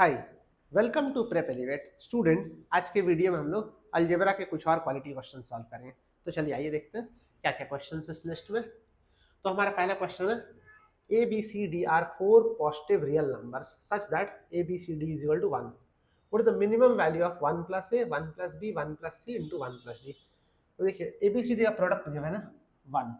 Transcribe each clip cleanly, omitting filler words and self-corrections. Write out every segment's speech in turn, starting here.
Hi, welcome to prep elevate students. आज के video में हम लोग अलजेब्रा के कुछ और क्वालिटी क्वेश्चन सॉल्व करेंगे। तो चलिए आइए देखते हैं क्या क्या क्वेश्चन इस लिस्ट में। तो हमारा पहला क्वेश्चन है a b c d are four positive real numbers such that a b c d is equal to 1। What is the minimum value of 1 plus a 1 plus b 1 plus C into 1 plus d. तो देखिए a b c d का product जो है ना 1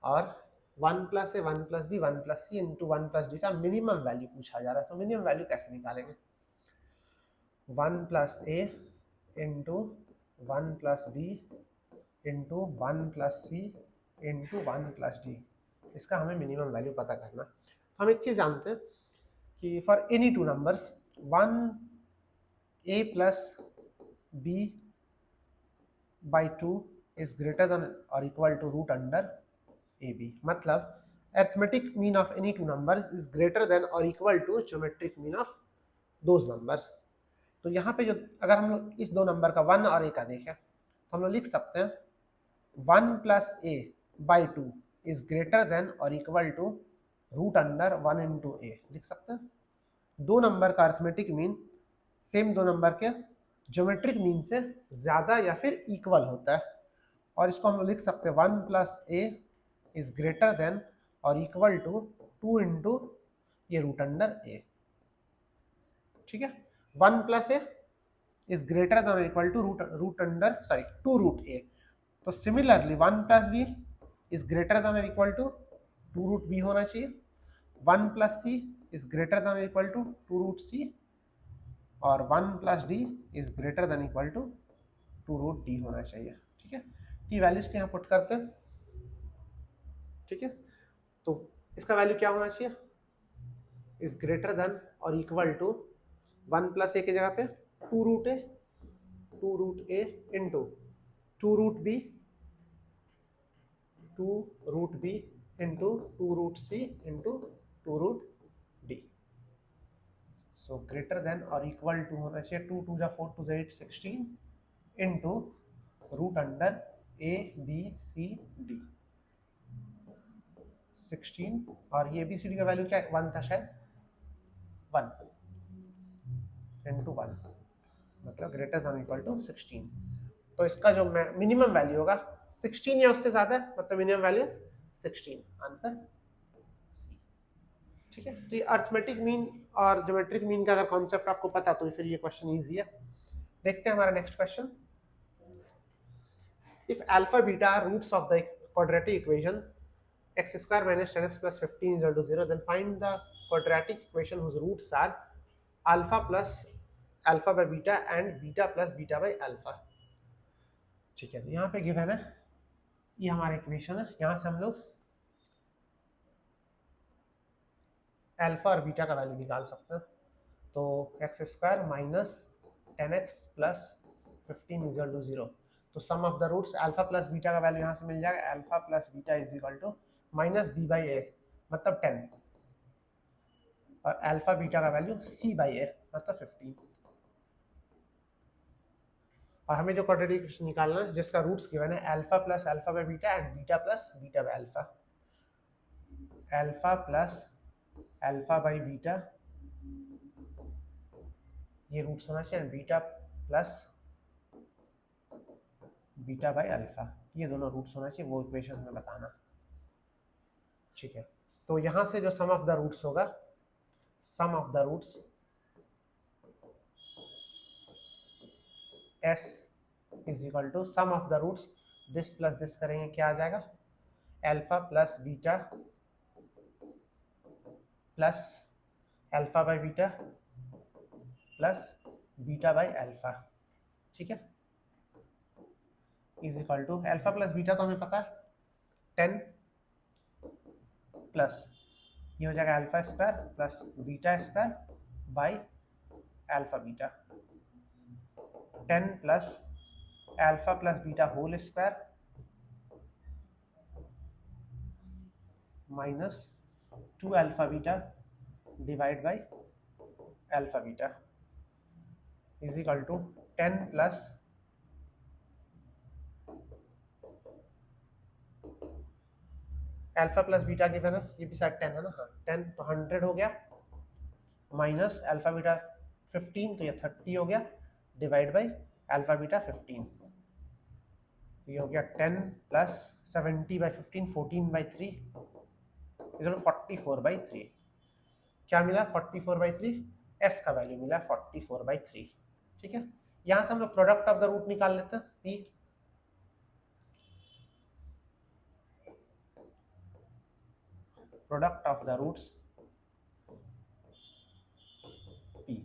और 1 plus a 1 plus b 1 plus C into 1 plus d का minimum value पूछा जा रहा है। तो मिनिमम वैल्यू कैसे निकालेंगे? 1 plus A into 1 plus B into 1 plus C into 1 plus D, इसका हमें मिनिमम वैल्यू पता करना। तो हम एक चीज़ जानते हैं कि for any two numbers 1 A plus B by 2 is greater than और equal to root under A B. मतलब arithmetic mean of any two numbers is greater than और equal to geometric mean of those numbers. तो यहाँ पे जो अगर हम लोग इस दो नंबर का 1 और ए का देखें तो हम लोग लिख सकते हैं 1 plus A by 2 is greater than और equal to root under 1 into A लिख सकते हैं। दो नंबर का अरिथमेटिक मीन सेम दो नंबर के ज्योमेट्रिक मीन से ज़्यादा या फिर इक्वल होता है, और इसको हम लोग लिख सकते हैं 1 plus A is greater than और इक्वल टू 2 इंटू ये रूट अंडर ए। ठीक है, 1 plus A is greater than और equal to root under 2 root A. तो similarly 1 plus B is greater than और इक्वल टू 2 रूट बी होना चाहिए। 1 plus C is greater than और equal to 2 root C, और 1 plus D is greater than equal to 2 root D होना चाहिए। ठीक है, टी वैल्यूज के यहाँ पुट करते हैं। ठीक है, तो इसका वैल्यू क्या होना चाहिए? इज ग्रेटर देन और इक्वल टू 1 प्लस ए की जगह पे 2 root A into 2 root B into 2 root C into 2 root D. So greater than और इक्वल टू होना चाहिए 2 2 जा 4 2 जा 8 16 इंटू रूट अंडर ए बी सी डी 16, और ये बी सी डी का वैल्यू क्या 1 था शायद, 1 इंटू 1 मतलब ग्रेटर देन इक्वल टू 16। तो इसका जो मिनिमम वैल्यू होगा 16 या उससे ज्यादा है, मतलब मिनिमम वैल्यू 16, आंसर सी। ठीक है, तो ये अरिथमेटिक मीन और ज्योमेट्रिक मीन का अगर कॉन्सेप्ट आपको पता तो फिर ये क्वेश्चन इजी है। देखते हैं हमारा next question. If alpha beta are roots of the quadratic equation x square minus 10x plus 15 is equal to 0, then find the quadratic equation whose roots are alpha plus alpha by beta and beta plus beta by alpha। ठीक है, तो यहाँ पे given है, ये हमारा equation है। यहाँ से हम लोग अल्फा और बीटा का वैल्यू निकाल सकते हैं। तो x square minus 10x plus 15 is equal to 0। तो sum of the roots alpha plus beta का वैल्यू यहाँ से मिल जाएगा, alpha plus beta is equal to minus B by A मतलब 10, और अल्फा बीटा का वैल्यू सी बाई ए मतलब 15। और हमें जो क्वाड्रेटिक इक्वेशन निकालना है जिसका रूट्स गिवन है alpha plus alpha by beta and beta plus beta by alpha. Alpha plus alpha by beta ये रूट्स होना चाहिए, beta plus beta by alpha ये दोनों रूट्स होना चाहिए, वो इक्वेशन में बताना। ठीक है, तो यहां से जो सम ऑफ द रूट्स होगा, sum of the roots s is equal to sum of the roots this plus this करेंगे क्या आ जाएगा, alpha plus beta plus alpha by beta plus beta by alpha. ठीक है, is equal to alpha plus beta तो हमें पता है 10 प्लस ये हो जाएगा alpha square plus beta square by alpha beta, 10 plus alpha plus beta whole square minus 2 alpha beta divide by alpha beta is equal to 10 plus alpha plus beta given है, ये भी शायद 10 है ना, हाँ 10, तो 100 हो गया माइनस अल्फा बीटा 15, तो ये 30 हो गया, डिवाइड बाई अल्फा बीटा 15, तो ये हो गया 10 प्लस 70/15, 14/3, 44/3। क्या मिला? 44/3, एस का वैल्यू मिला 44/3। ठीक है, यहां से हम लोग प्रोडक्ट ऑफ द रूट निकाल लेते हैं, p. Product of the roots p,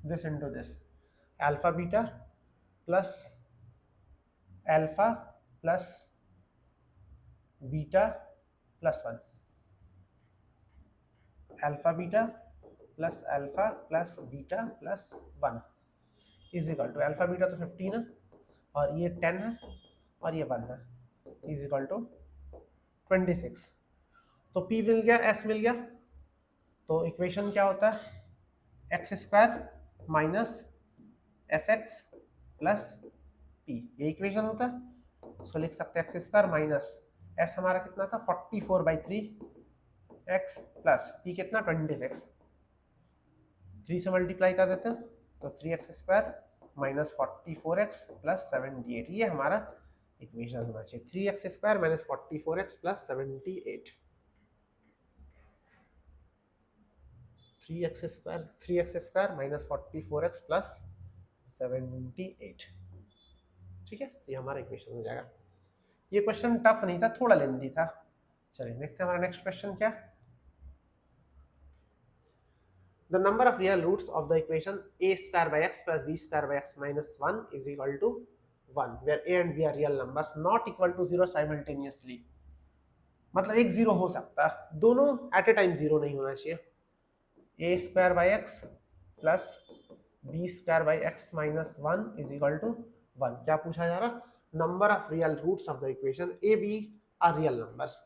this into this, alpha beta plus alpha plus beta plus 1, alpha beta plus alpha plus beta plus 1 is equal to, alpha beta तो 15 है और ये 10 है और ये 1 है, इज इक्वल टू 26। तो p मिल गया, s मिल गया, तो इक्वेशन क्या होता है? X square minus S x plus P, ये इक्वेशन होता है। उसको लिख सकते हैं एक्स स्क्वायर माइनस एस हमारा कितना था 44/3 एक्स प्लस पी कितना 26, 3 से मल्टीप्लाई कर देते हैं तो 3x square minus 44x plus 78, ये हमारा इक्वेशन होना चाहिए, 3x square minus 44x plus 78, 3x square minus 44x plus 78। ठीक है, ये हमारा इक्वेशन हो जाएगा। ये क्वेश्चन टफ नहीं था, थोड़ा लेंथी था। चलिए देखते हैं हमारा नेक्स्ट क्वेश्चन क्या है। The number of real roots of the equation a square by x plus b square by x minus 1 is equal to 1, where a and b are real numbers not equal to 0 simultaneously। मतलब एक zero हो सकता है, दोनों eight ए time zero नहीं होना चाहिए। a square by x plus b square by x minus 1 is equal to 1। क्या पूछा जा रहा? Number of real roots of the equation a b are real numbers.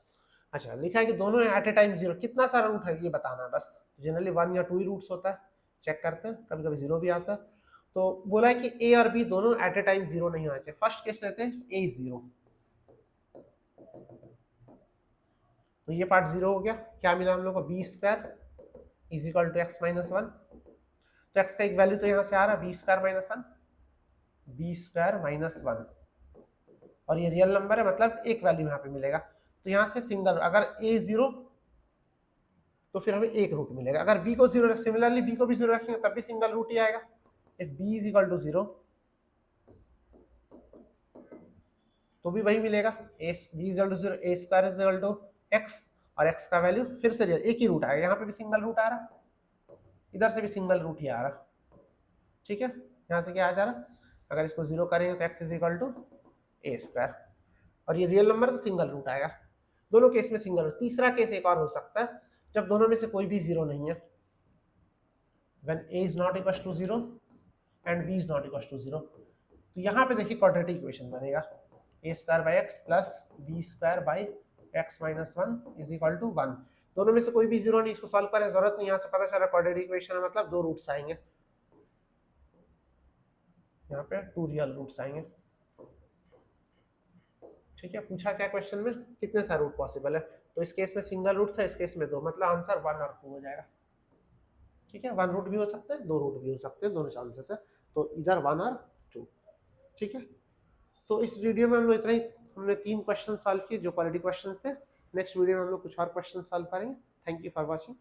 अच्छा, लिखा है कि दोनों एट ए टाइम जीरो, कितना सारा रूट है ये बताना है बस। जनरली 1 या 2 ही रूट्स होता है, चेक करते हैं, कभी कभी जीरो भी आता है। तो बोला है कि ए और बी दोनों एट ए टाइम जीरो नहीं होना चाहिए। फर्स्ट केस लेते हैं, ए इज जीरो, तो ये पार्ट जीरो हो गया। क्या मिला हम लोग को? B square is equal to x minus 1, तो एक्स का एक वैल्यू तो यहाँ से आ रहा है b square minus 1, b square minus 1, और ये रियल नंबर है मतलब एक वैल्यू यहाँ पे मिलेगा। तो यहाँ से सिंगल, अगर a जीरो तो फिर हमें एक रूट मिलेगा, अगर b को जीरो, सिमिलरली b को भी जीरो रखेंगे तब भी सिंगल रूट ही आएगा। If b is equal to zero तो भी वही मिलेगा, b is equal to zero, a square is equal to x, और x का वैल्यू फिर से रियल, एक ही रूट आएगा। यहाँ पे भी सिंगल रूट आ रहा, इधर से भी सिंगल रूट ही आ रहा। ठीक है, यहाँ से क्या आ जा रहा? अगर इसको जीरो करेंगे तो x is equal to a square, और ये रियल नंबर तो सिंगल रूट आएगा। दोनों केस में सिंगल रूट। तीसरा केस एक और हो सकता है, जब दोनों में से कोई भी जीरो नहीं है, when a is not equals to 0 and b is not equals to 0, तो यहाँ पे देखिए क्वाड्रेटिक इक्वेशन बनेगा, a square by x plus b square by x minus 1 is equal to 1। दोनों में से कोई भी जीरो नहीं, इसको सॉल्व करने की जरूरत नहीं, यहाँ से पता चला क्वाड्रेटिक इक्वेशन है मतलब दो रूट्स आएंगे, यहाँ पे 2 रियल रूट्स आएंगे। ठीक है, पूछा क्या क्वेश्चन में? कितने सारे रूट पॉसिबल है, तो इस केस में सिंगल रूट था, इस केस में दो, मतलब आंसर 1 और 2 हो जाएगा। ठीक है, 1 रूट भी हो सकता है, 2 रूट भी हो सकते हैं, दोनों चांसेस है, तो इधर 1 और 2। ठीक है, तो इस वीडियो में हम लोग इतना ही, हमने 3 क्वेश्चन सॉल्व किए जो क्वालिटी क्वेश्चन थे। नेक्स्ट वीडियो में हम लोग कुछ और क्वेश्चन सॉल्व करेंगे। Thank you for watching.